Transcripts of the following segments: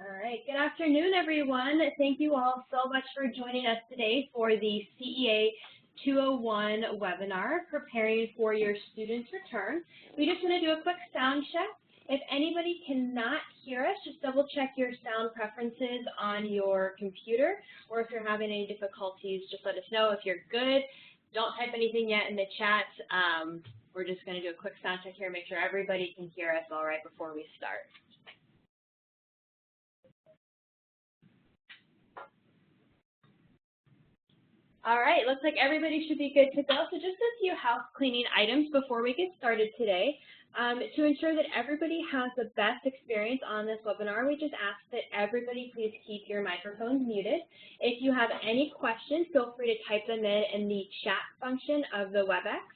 All right, good afternoon, everyone. Thank you all so much for joining us today for the CEA 201 webinar, Preparing for Your Student's Return. We just want to do a quick sound check. If anybody cannot hear us, just double check your sound preferences on your computer, or if you're having any difficulties, just let us know. If you're good, don't type anything yet in the chat. We're just going to do a quick sound check here, make sure everybody can hear us all right before we start. All right, looks like everybody should be good to go. So just a few house cleaning items before we get started today. To ensure that everybody has the best experience on this webinar, we just ask that everybody please keep your microphones muted. If you have any questions, feel free to type them in the chat function of the WebEx.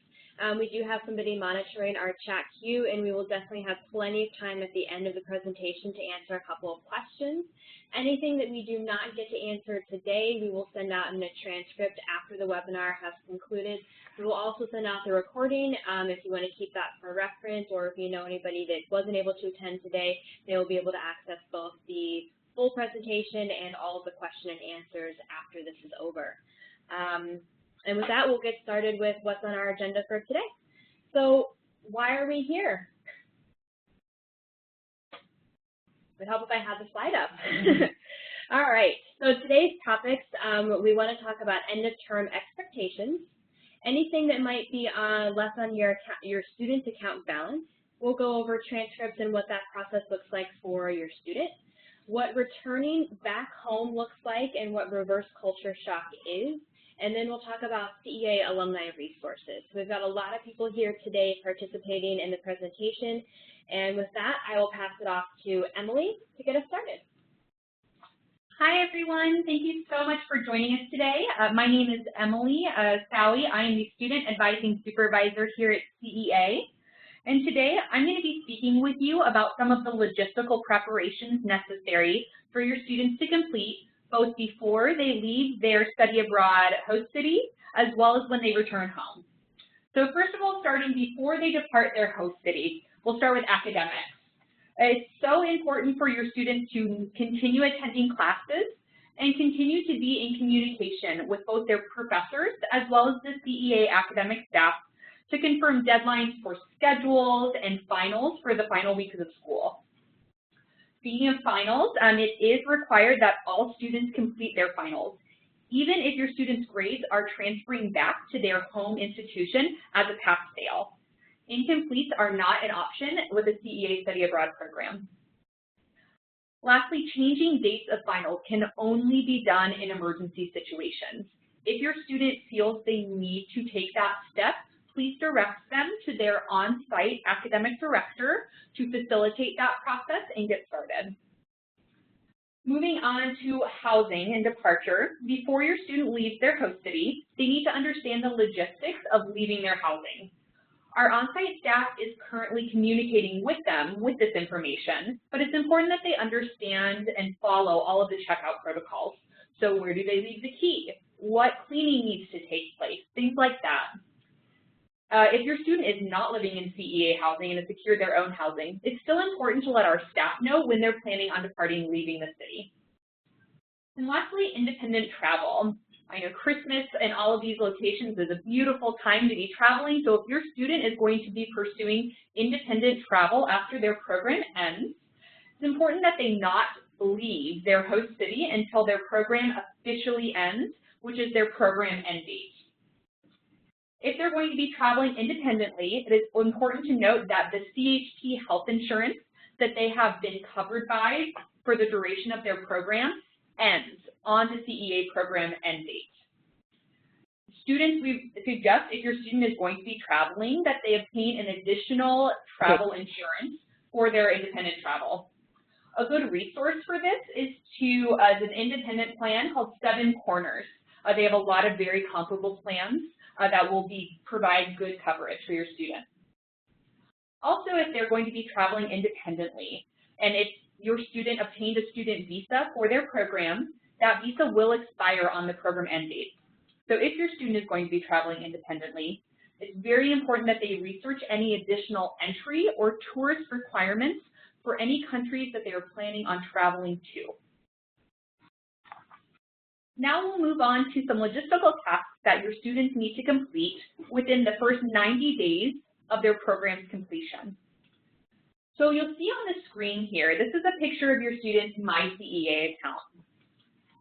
We do have somebody monitoring our chat queue, and we will definitely have plenty of time at the end of the presentation to answer a couple of questions. Anything that we do not get to answer today, we will send out in a transcript after the webinar has concluded. We will also send out the recording if you want to keep that for reference, or if you know anybody that wasn't able to attend today, they will be able to access both the full presentation and all of the question and answers after this is over. And with that, we'll get started with what's on our agenda for today. So why are we here? It would help if I had the slide up. All right, so today's topics, we want to talk about end-of-term expectations, anything that might be less on your student's account balance. We'll go over transcripts and what that process looks like for your student, what returning back home looks like and what reverse culture shock is, and then we'll talk about CEA Alumni Resources. So we've got a lot of people here today participating in the presentation, and with that, I will pass it off to Emily to get us started. Hi, everyone. Thank you so much for joining us today. My name is Emily Sally. I am the Student Advising Supervisor here at CEA. And today, I'm going to be speaking with you about some of the logistical preparations necessary for your students to complete both before they leave their study abroad host city, as well as when they return home. So first of all, starting before they depart their host city, we'll start with academics. It's so important for your students to continue attending classes and continue to be in communication with both their professors as well as the CEA academic staff to confirm deadlines for schedules and finals for the final weeks of school. Speaking of finals, it is required that all students complete their finals, even if your students' grades are transferring back to their home institution as a pass-fail. Incompletes are not an option with a CEA study abroad program. Lastly, changing dates of finals can only be done in emergency situations. If your student feels they need to take that step, please direct them to their on-site academic director to facilitate that process and get started. Moving on to housing and departure, before your student leaves their host city, they need to understand the logistics of leaving their housing. Our on-site staff is currently communicating with them with this information, but it's important that they understand and follow all of the checkout protocols. So where do they leave the key? What cleaning needs to take place? Things like that. If your student is not living in CEA housing and has secured their own housing, it's still important to let our staff know when they're planning on departing and leaving the city. And lastly, independent travel. I know Christmas and all of these locations is a beautiful time to be traveling, so if your student is going to be pursuing independent travel after their program ends, it's important that they not leave their host city until their program officially ends, which is their program end date. If they're going to be traveling independently, it is important to note that the CHP health insurance that they have been covered by for the duration of their program ends on the CEA program end date. Students, we suggest if your student is going to be traveling that they obtain an additional travel insurance for their independent travel. A good resource for this is an independent plan called 7 Corners. They have a lot of very comparable plans that will provide good coverage for your student. Also, if they're going to be traveling independently, and if your student obtained a student visa for their program, that visa will expire on the program end date. So if your student is going to be traveling independently, it's very important that they research any additional entry or tourist requirements for any countries that they are planning on traveling to. Now we'll move on to some logistical tasks that your students need to complete within the first 90 days of their program's completion. So you'll see on the screen here, this is a picture of your student's MyCEA account.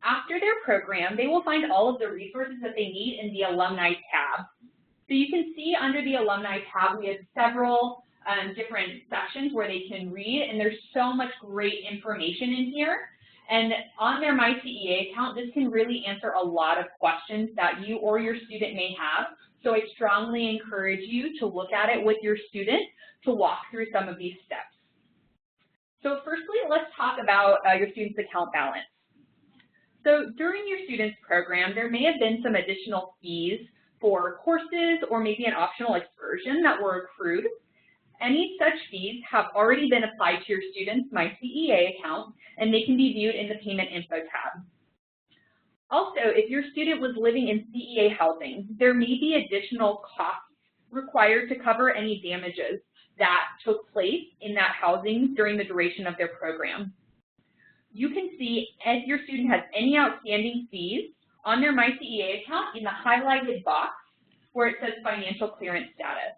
After their program, they will find all of the resources that they need in the Alumni tab. So you can see under the Alumni tab, we have several different sections where they can read, and there's so much great information in here. And on their MyCEA account, this can really answer a lot of questions that you or your student may have. So I strongly encourage you to look at it with your student to walk through some of these steps. So firstly, let's talk about your student's account balance. So during your student's program, there may have been some additional fees for courses or maybe an optional excursion that were accrued. Any such fees have already been applied to your student's MyCEA account, and they can be viewed in the Payment Info tab. Also, if your student was living in CEA housing, there may be additional costs required to cover any damages that took place in that housing during the duration of their program. You can see if your student has any outstanding fees on their MyCEA account in the highlighted box where it says financial clearance status,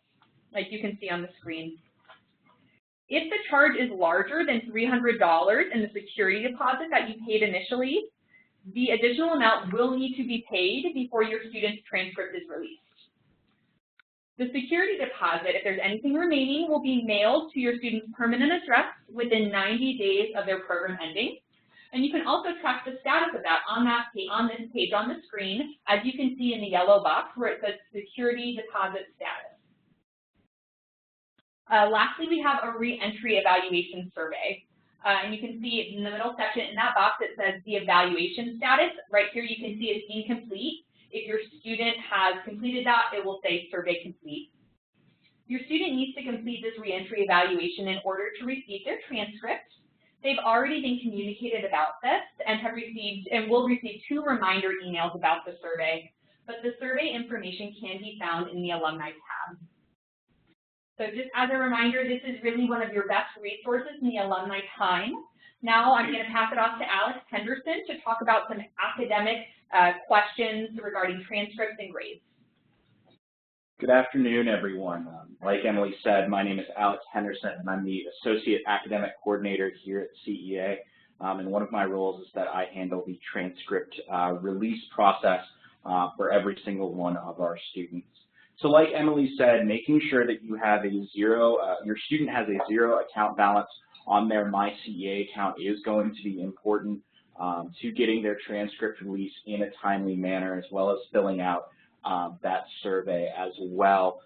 like you can see on the screen. If the charge is larger than $300 in the security deposit that you paid initially, the additional amount will need to be paid before your student's transcript is released. The security deposit, if there's anything remaining, will be mailed to your student's permanent address within 90 days of their program ending. And you can also track the status of that on this page on the screen, as you can see in the yellow box where it says security deposit status. Lastly, we have a reentry evaluation survey. And you can see in the middle section in that box it says the evaluation status. Right here you can see it's incomplete. If your student has completed that, it will say survey complete. Your student needs to complete this reentry evaluation in order to receive their transcript. They've already been communicated about this and will receive 2 reminder emails about the survey, but the survey information can be found in the Alumni tab. So just as a reminder, this is really one of your best resources in the Alumni time. Now I'm going to pass it off to Alex Henderson to talk about some academic questions regarding transcripts and grades. Good afternoon, everyone. Like Emily said, my name is Alex Henderson, and I'm the Associate Academic Coordinator here at CEA. And one of my roles is that I handle the transcript release process for every single one of our students. So like Emily said, making sure that you have a your student has a 0 account balance on their MyCEA account is going to be important to getting their transcript release in a timely manner, as well as filling out that survey as well.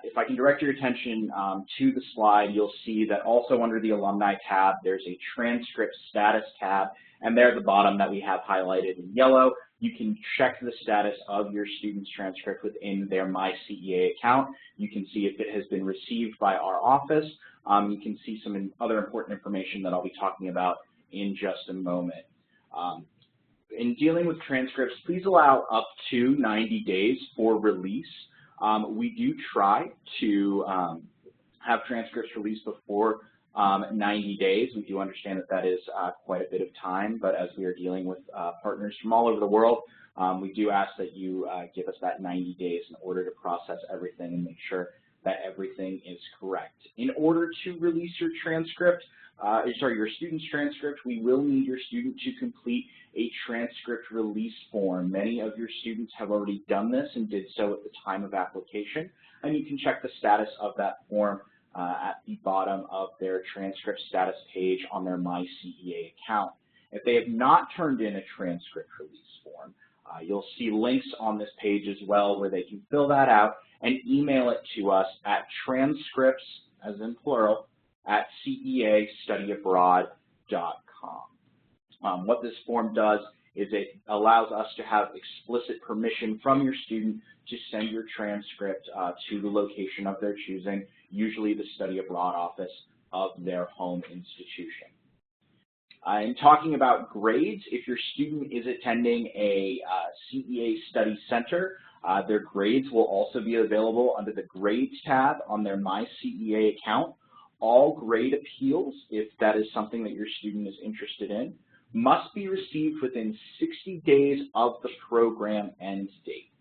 If I can direct your attention to the slide, you'll see that also under the Alumni tab, there's a transcript status tab, and there at the bottom that we have highlighted in yellow, you can check the status of your student's transcript within their MyCEA account. You can see if it has been received by our office. You can see some other important information that I'll be talking about in just a moment. In dealing with transcripts, please allow up to 90 days for release. We do try to have transcripts released before 90 days. We do understand that that is quite a bit of time, but as we are dealing with partners from all over the world, we do ask that you give us that 90 days in order to process everything and make sure that everything is correct. In order to release your transcript, your student's transcript, we will need your student to complete a transcript release form. Many of your students have already done this and did so at the time of application, and you can check the status of that form at the bottom of their transcript status page on their MyCEA account. If they have not turned in a transcript release form, you'll see links on this page as well where they can fill that out and email it to us at transcripts, as in plural, at ceastudyabroad.com. What this form does is it allows us to have explicit permission from your student to send your transcript to the location of their choosing, usually the study abroad office of their home institution. In talking about grades, if your student is attending a CEA study center, their grades will also be available under the Grades tab on their MyCEA account. All grade appeals, if that is something that your student is interested in, must be received within 60 days of the program end date.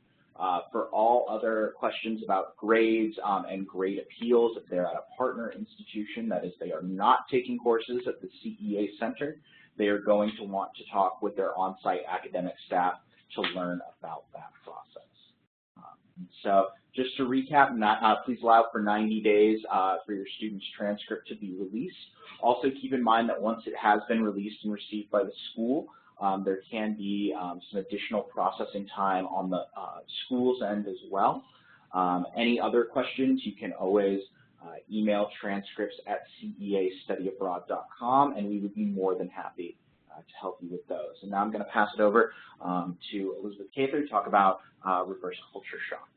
For all other questions about grades and grade appeals, if they're at a partner institution, that is, they are not taking courses at the CEA Center, they are going to want to talk with their on-site academic staff to learn about that process. So just to recap, please allow for 90 days for your student's transcript to be released. Also keep in mind that once it has been released and received by the school, there can be some additional processing time on the school's end as well. Any other questions, you can always email transcripts@ceastudyabroad.com, and we would be more than happy to help you with those. And now I'm going to pass it over to Elizabeth Cather to talk about reverse culture shock.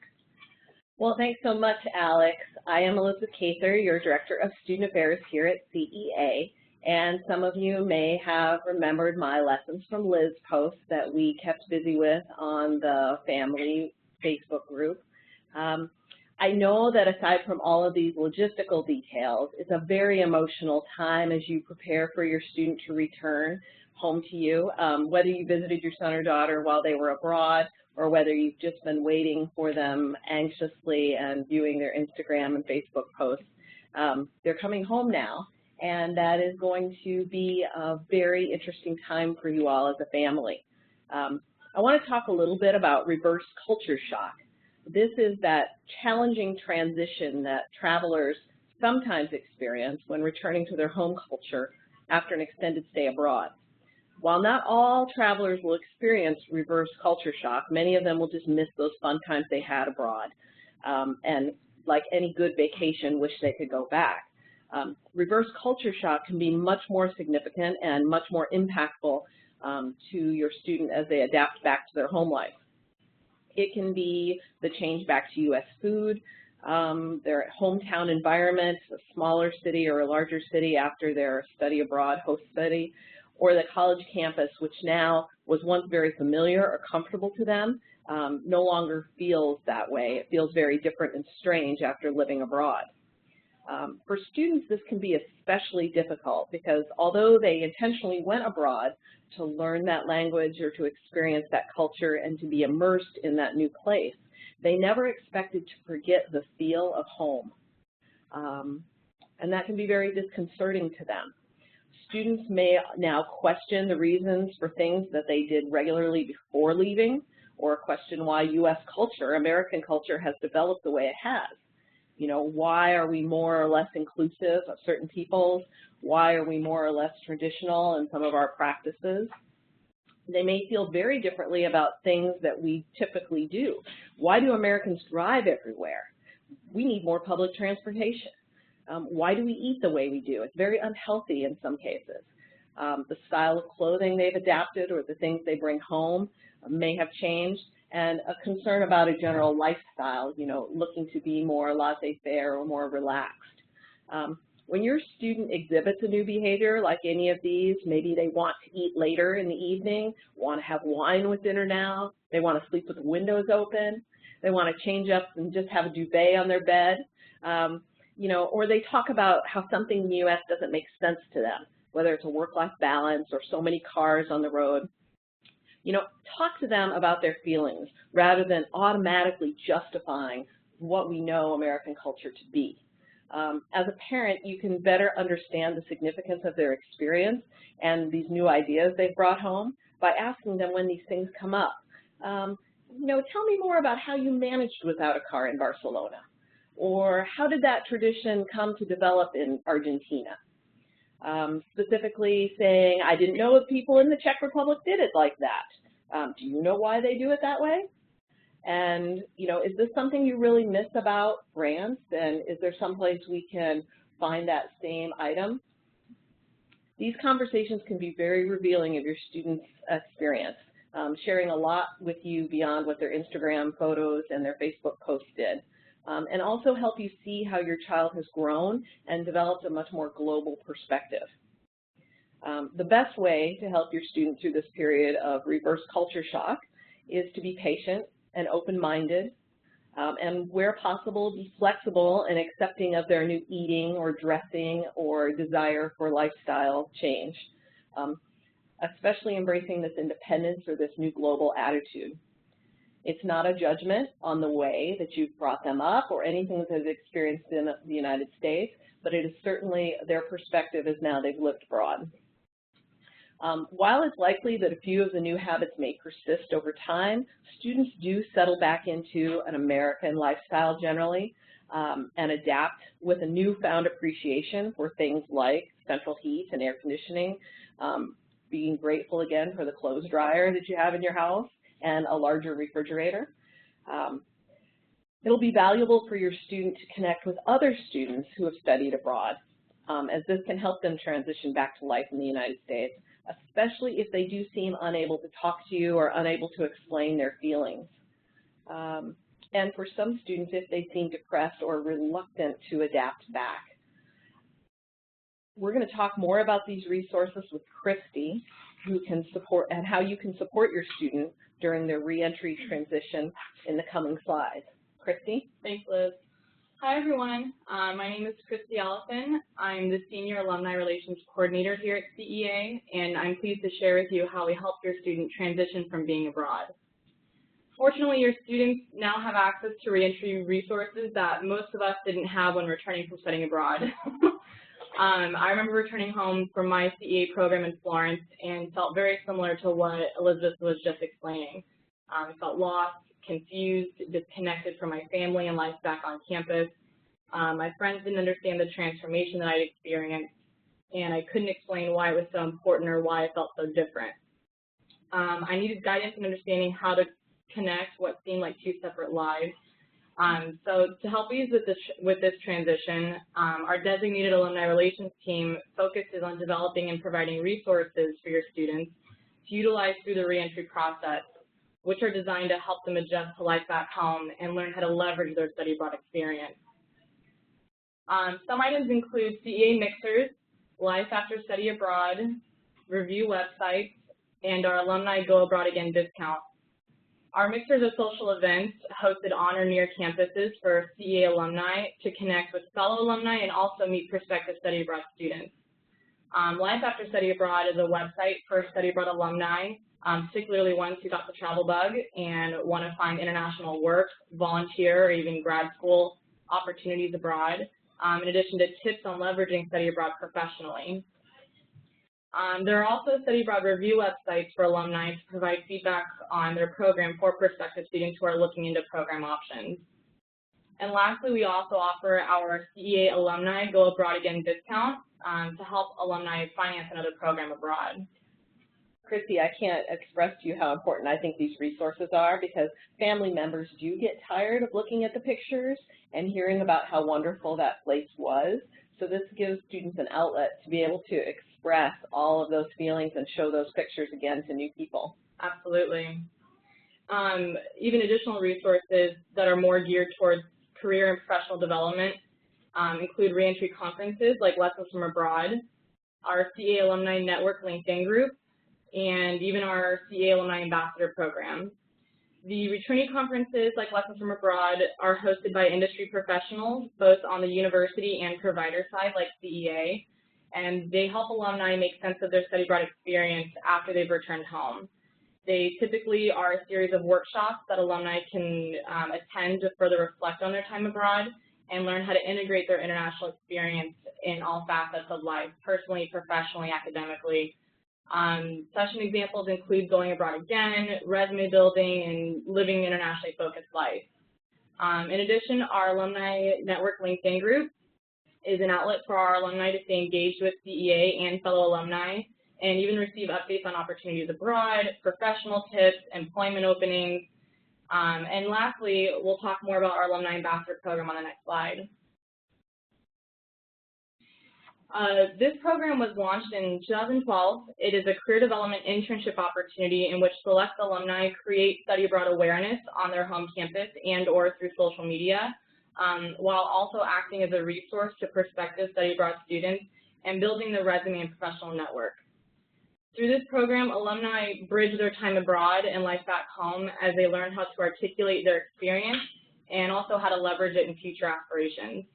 Well, thanks so much, Alex. I am Elizabeth Cather, your Director of Student Affairs here at CEA, and some of you may have remembered my lessons from Liz posts that we kept busy with on the family Facebook group. I know that aside from all of these logistical details, it's a very emotional time as you prepare for your student to return home to you, whether you visited your son or daughter while they were abroad, or whether you've just been waiting for them anxiously and viewing their Instagram and Facebook posts. They're coming home now, and that is going to be a very interesting time for you all as a family. I want to talk a little bit about reverse culture shock. This is that challenging transition that travelers sometimes experience when returning to their home culture after an extended stay abroad. While not all travelers will experience reverse culture shock, many of them will just miss those fun times they had abroad, and like any good vacation, wish they could go back. Reverse culture shock can be much more significant and much more impactful to your student as they adapt back to their home life. It can be the change back to U.S. food, their hometown environment, a smaller city or a larger city after their study abroad host study, or the college campus, which now was once very familiar or comfortable to them, no longer feels that way. It feels very different and strange after living abroad. For students, this can be especially difficult because although they intentionally went abroad to learn that language or to experience that culture and to be immersed in that new place, they never expected to forget the feel of home. And that can be very disconcerting to them. Students may now question the reasons for things that they did regularly before leaving, or question why U.S. culture, American culture, has developed the way it has. You know, why are we more or less inclusive of certain peoples? Why are we more or less traditional in some of our practices? They may feel very differently about things that we typically do. Why do Americans drive everywhere? We need more public transportation. Why do we eat the way we do? It's very unhealthy in some cases. The style of clothing they've adapted or the things they bring home may have changed, and a concern about a general lifestyle, you know, looking to be more laissez-faire or more relaxed. When your student exhibits a new behavior like any of these, maybe they want to eat later in the evening, want to have wine with dinner now, they want to sleep with the windows open, they want to change up and just have a duvet on their bed, you know, or they talk about how something in the U.S. doesn't make sense to them, whether it's a work-life balance or so many cars on the road. You know, talk to them about their feelings rather than automatically justifying what we know American culture to be. As a parent, you can better understand the significance of their experience and these new ideas they've brought home by asking them when these things come up. You know, tell me more about how you managed without a car in Barcelona, or how did that tradition come to develop in Argentina? Specifically saying, I didn't know if people in the Czech Republic did it like that. Do you know why they do it that way? And, you know, is this something you really miss about France? And is there someplace we can find that same item? These conversations can be very revealing of your students' experience, sharing a lot with you beyond what their Instagram photos and their Facebook posts did. And also help you see how your child has grown and developed a much more global perspective. The best way to help your student through this period of reverse culture shock is to be patient and open-minded. and where possible, be flexible and accepting of their new eating or dressing or desire for lifestyle change, especially embracing this independence or this new global attitude. It's not a judgment on the way that you've brought them up or anything that they've experienced in the United States, but it is certainly their perspective as now they've lived abroad. While it's likely that a few of the new habits may persist over time, students do settle back into an American lifestyle generally and adapt with a newfound appreciation for things like central heat and air conditioning, being grateful again for the clothes dryer that you have in your house, and a larger refrigerator. It'll be valuable for your student to connect with other students who have studied abroad, as this can help them transition back to life in the United States, especially if they do seem unable to talk to you or unable to explain their feelings. And for some students, if they seem depressed or reluctant to adapt back. We're going to talk more about these resources with Christy, who can support, and how you can support your student during their reentry transition in the coming slides. Christy? Thanks, Liz. Hi, everyone. My name is Christy Allison. I'm the Senior Alumni Relations Coordinator here at CEA, and I'm pleased to share with you how we help your student transition from being abroad. Fortunately, your students now have access to reentry resources that most of us didn't have when returning from studying abroad. I remember returning home from my CEA program in Florence and felt very similar to what Elizabeth was just explaining. I felt lost, confused, disconnected from my family and life back on campus. My friends didn't understand the transformation that I'd experienced, and I couldn't explain why it was so important or why I felt so different. I needed guidance in understanding how to connect what seemed like two separate lives. So to help ease with this transition, our designated alumni relations team focuses on developing and providing resources for your students to utilize through the reentry process, which are designed to help them adjust to life back home and learn how to leverage their study abroad experience. Some items include CEA mixers, Life After Study Abroad, review websites, and our Alumni Go Abroad Again discount. Our mixers are social events hosted on or near campuses for CEA alumni to connect with fellow alumni and also meet prospective study abroad students. Life After Study Abroad is a website for study abroad alumni, particularly ones who got the travel bug and want to find international work, volunteer, or even grad school opportunities abroad, in addition to tips on leveraging study abroad professionally. There are also study abroad review websites for alumni to provide feedback on their program for prospective students who are looking into program options. And lastly, we also offer our CEA Alumni Go Abroad Again discount to help alumni finance another program abroad. Christy, I can't express to you how important I think these resources are, because family members do get tired of looking at the pictures and hearing about how wonderful that place was. So this gives students an outlet to be able to express all of those feelings and show those pictures again to new people. Absolutely. Even additional resources that are more geared towards career and professional development include reentry conferences like Lessons from Abroad, our CEA Alumni Network LinkedIn group, and even our CEA Alumni Ambassador program. The returning conferences like Lessons from Abroad are hosted by industry professionals, both on the university and provider side like CEA, and they help alumni make sense of their study abroad experience after they've returned home. They typically are a series of workshops that alumni can attend to further reflect on their time abroad and learn how to integrate their international experience in all facets of life, personally, professionally, academically. Session examples include going abroad again, resume building, and living an internationally focused life. In addition, our Alumni Network LinkedIn group is an outlet for our alumni to stay engaged with CEA and fellow alumni, and even receive updates on opportunities abroad, professional tips, employment openings. And lastly, we'll talk more about our Alumni Ambassador program on the next slide. This program was launched in 2012. It is a career development internship opportunity in which select alumni create study abroad awareness on their home campus and or through social media, while also acting as a resource to prospective study abroad students and building their resume and professional network. Through this program, alumni bridge their time abroad and life back home as they learn how to articulate their experience and also how to leverage it in future aspirations.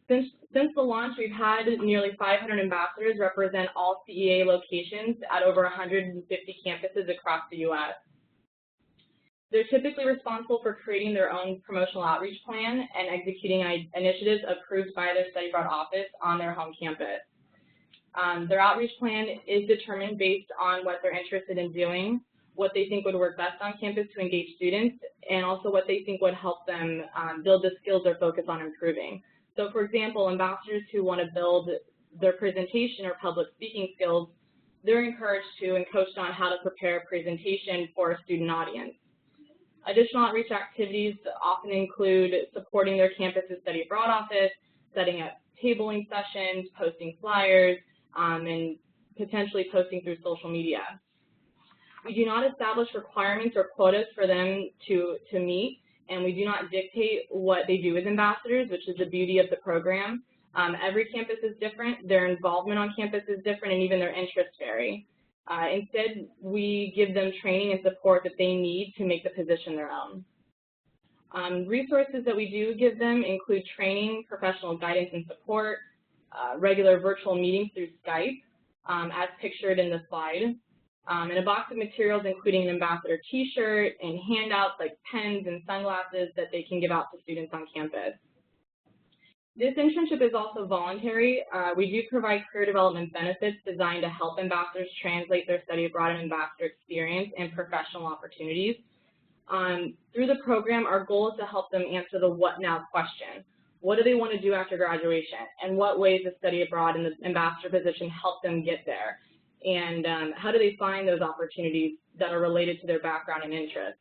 Since the launch, we've had nearly 500 ambassadors represent all CEA locations at over 150 campuses across the U.S. They're typically responsible for creating their own promotional outreach plan and executing initiatives approved by their study abroad office on their home campus. Their outreach plan is determined based on what they're interested in doing, what they think would work best on campus to engage students, and also what they think would help them build the skills they're focused on improving. So for example, ambassadors who want to build their presentation or public speaking skills, they're encouraged to and coached on how to prepare a presentation for a student audience. Additional outreach activities often include supporting their campus's study abroad office, setting up tabling sessions, posting flyers, and potentially posting through social media. We do not establish requirements or quotas for them to meet, and we do not dictate what they do as ambassadors, which is the beauty of the program. Every campus is different, their involvement on campus is different, and even their interests vary. Instead, we give them training and support that they need to make the position their own. Resources that we do give them include training, professional guidance and support, regular virtual meetings through Skype, as pictured in the slide, and a box of materials including an ambassador t-shirt and handouts like pens and sunglasses that they can give out to students on campus. This internship is also voluntary. We do provide career development benefits designed to help ambassadors translate their study abroad and ambassador experience and professional opportunities. Through the program, our goal is to help them answer the what now question. What do they want to do after graduation? And what ways the study abroad and the ambassador position help them get there? And how do they find those opportunities that are related to their background and interests?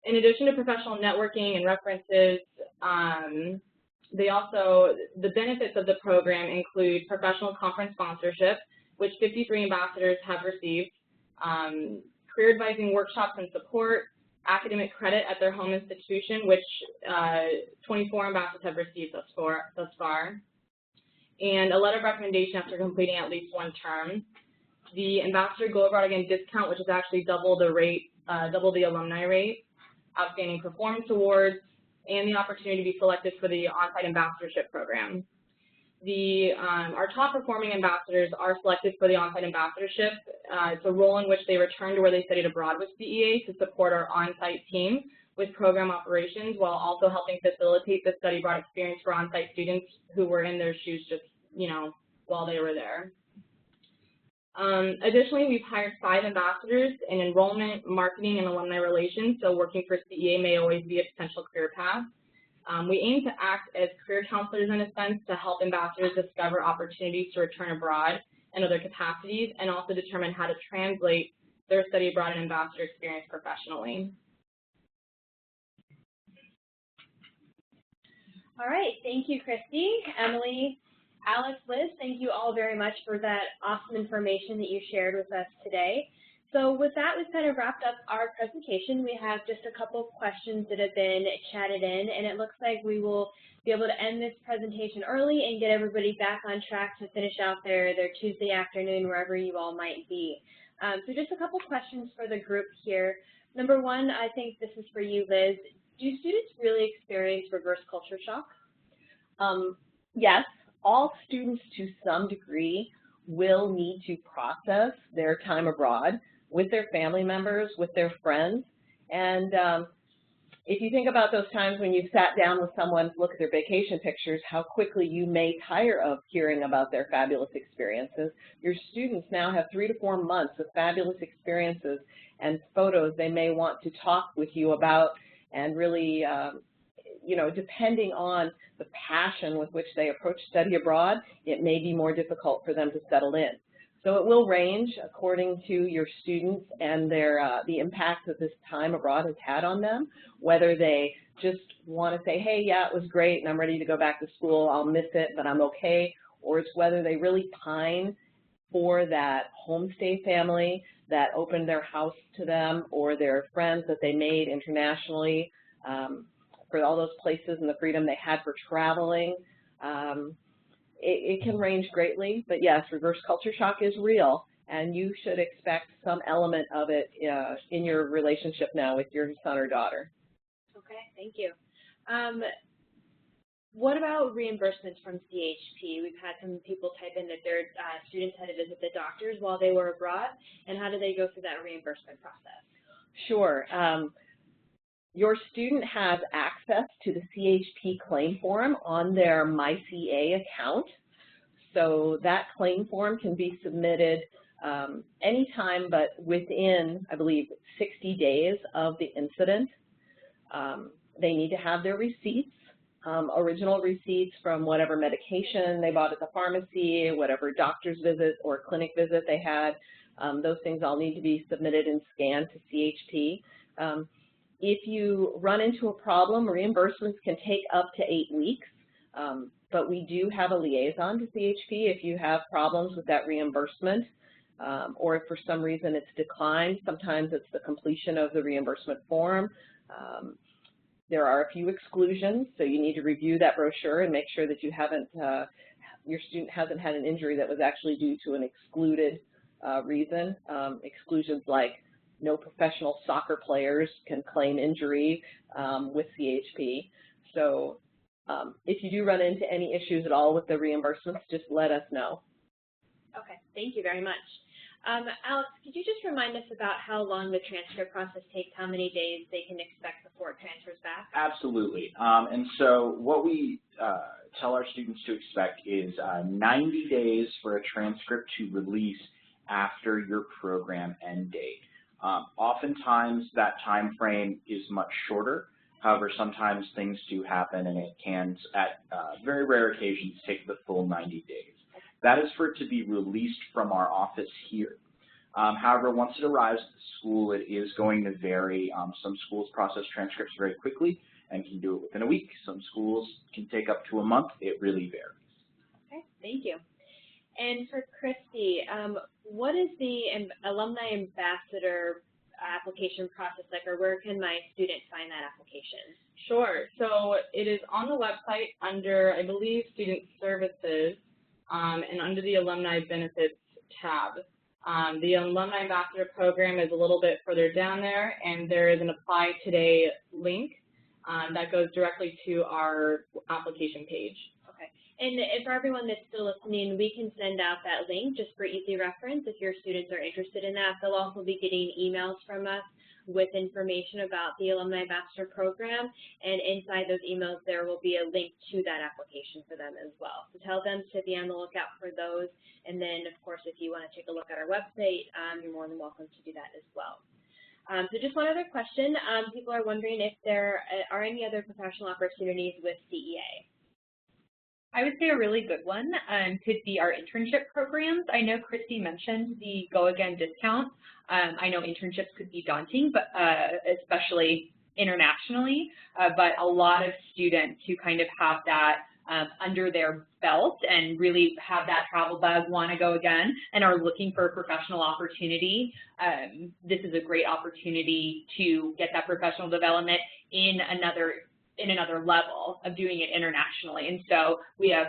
In addition to professional networking and references, the benefits of the program include professional conference sponsorship, which 53 ambassadors have received, career advising workshops and support, academic credit at their home institution, which 24 ambassadors have received thus far, and a letter of recommendation after completing at least one term. The Ambassador Go Abroad Again discount, which is actually double the alumni rate, outstanding performance awards, and the opportunity to be selected for the on-site ambassadorship program. Our top performing ambassadors are selected for the on-site ambassadorship. It's a role in which they return to where they studied abroad with CEA to support our on-site team with program operations while also helping facilitate the study abroad experience for on-site students who were in their shoes just, while they were there. Additionally, we've hired 5 ambassadors in enrollment, marketing, and alumni relations, so working for CEA may always be a potential career path. We aim to act as career counselors in a sense to help ambassadors discover opportunities to return abroad and other capacities, and also determine how to translate their study abroad and ambassador experience professionally. All right, thank you, Christy, Emily, Alex, Liz, thank you all very much for that awesome information that you shared with us today. So with that, we've kind of wrapped up our presentation. We have just a couple of questions that have been chatted in, and it looks like we will be able to end this presentation early and get everybody back on track to finish out their Tuesday afternoon wherever you all might be. So just a couple questions for the group here. Number one, I think this is for you, Liz. Do students really experience reverse culture shock? Yes, all students to some degree will need to process their time abroad with their family members, with their friends. And if you think about those times when you sat down with someone to look at their vacation pictures, how quickly you may tire of hearing about their fabulous experiences. Your students now have 3 to 4 months of fabulous experiences and photos they may want to talk with you about, and really, depending on the passion with which they approach study abroad, it may be more difficult for them to settle in. So it will range according to your students and the impact that this time abroad has had on them, whether they just want to say, hey, yeah, it was great and I'm ready to go back to school, I'll miss it, but I'm okay, or it's whether they really pine for that homestay family that opened their house to them, or their friends that they made internationally, for all those places and the freedom they had for traveling. It can range greatly, but yes, reverse culture shock is real, and you should expect some element of it in your relationship now with your son or daughter. Okay. Okay, thank you. What about reimbursements from CHP? We've had some people type in that their students had to visit the doctors while they were abroad, and how do they go through that reimbursement process? Sure. Your student has access to the CHP claim form on their MyCEA account. So that claim form can be submitted anytime but within, I believe, 60 days of the incident. They need to have their receipts, original receipts from whatever medication they bought at the pharmacy, whatever doctor's visit or clinic visit they had. Those things all need to be submitted and scanned to CHP. If you run into a problem, reimbursements can take up to 8 weeks, but we do have a liaison to CHP if you have problems with that reimbursement, or if for some reason it's declined. Sometimes it's the completion of the reimbursement form. There are a few exclusions, so you need to review that brochure and make sure that you haven't, your student hasn't had an injury that was actually due to an excluded reason. Exclusions like no professional soccer players can claim injury with CHP. So if you do run into any issues at all with the reimbursements, just let us know. Okay, thank you very much. Alex, could you just remind us about how long the transcript process takes, how many days they can expect before it transfers back? Absolutely. And so what we tell our students to expect is 90 days for a transcript to release after your program end date. Oftentimes that time frame is much shorter. However, sometimes things do happen, and it can, at very rare occasions, take the full 90 days. That is for it to be released from our office here. However, once it arrives at the school, it is going to vary. Some schools process transcripts very quickly and can do it within a week. Some schools can take up to a month. It really varies. Okay, thank you. And for Christy, what is the Alumni Ambassador application process like, or where can my student find that application? Sure. So it is on the website under, I believe, Student Services, and under the Alumni Benefits tab. The Alumni Ambassador Program is a little bit further down there, and there is an Apply Today link that goes directly to our application page. Okay. And for everyone that's still listening, we can send out that link just for easy reference if your students are interested in that. They'll also be getting emails from us with information about the Alumni Ambassador Program, and inside those emails there will be a link to that application for them as well. So tell them to be on the lookout for those, and then of course if you want to take a look at our website, you're more than welcome to do that as well. So just one other question. People are wondering if there are any other professional opportunities with CEA. I would say a really good one could be our internship programs. I know Christy mentioned the Go Again discount. I know internships could be daunting, but especially internationally, but a lot of students who kind of have that under their belt and really have that travel bug, want to go again, and are looking for a professional opportunity, this is a great opportunity to get that professional development in another level of doing it internationally. And so we have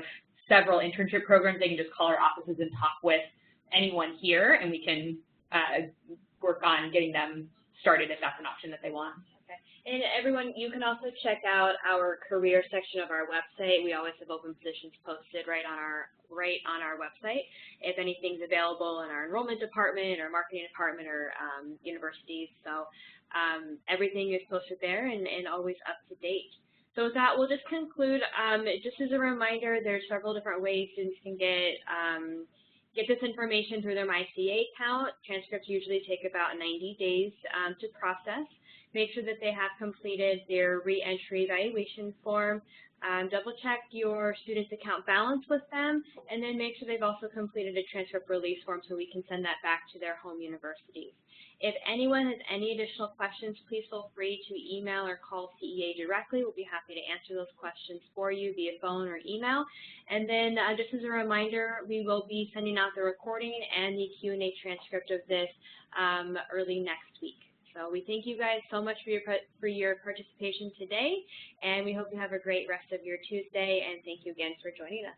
several internship programs. They can just call our offices and talk with anyone here, and we can work on getting them started if that's an option that they want. Okay. And everyone, you can also check out our career section of our website. We always have open positions posted right on our website. If anything's available in our enrollment department or marketing department or universities, so everything is posted there and always up to date. So with that, we'll just conclude. Just as a reminder, there's several different ways students can get this information through their MyCEA account. Transcripts usually take about 90 days to process. Make sure that they have completed their reentry evaluation form. Double check your student's account balance with them, and then make sure they've also completed a transcript release form so we can send that back to their home universities. If anyone has any additional questions, please feel free to email or call CEA directly. We'll be happy to answer those questions for you via phone or email. And then just as a reminder, we will be sending out the recording and the Q&A transcript of this early next week. So we thank you guys so much for your participation today, and we hope you have a great rest of your Tuesday, and thank you again for joining us.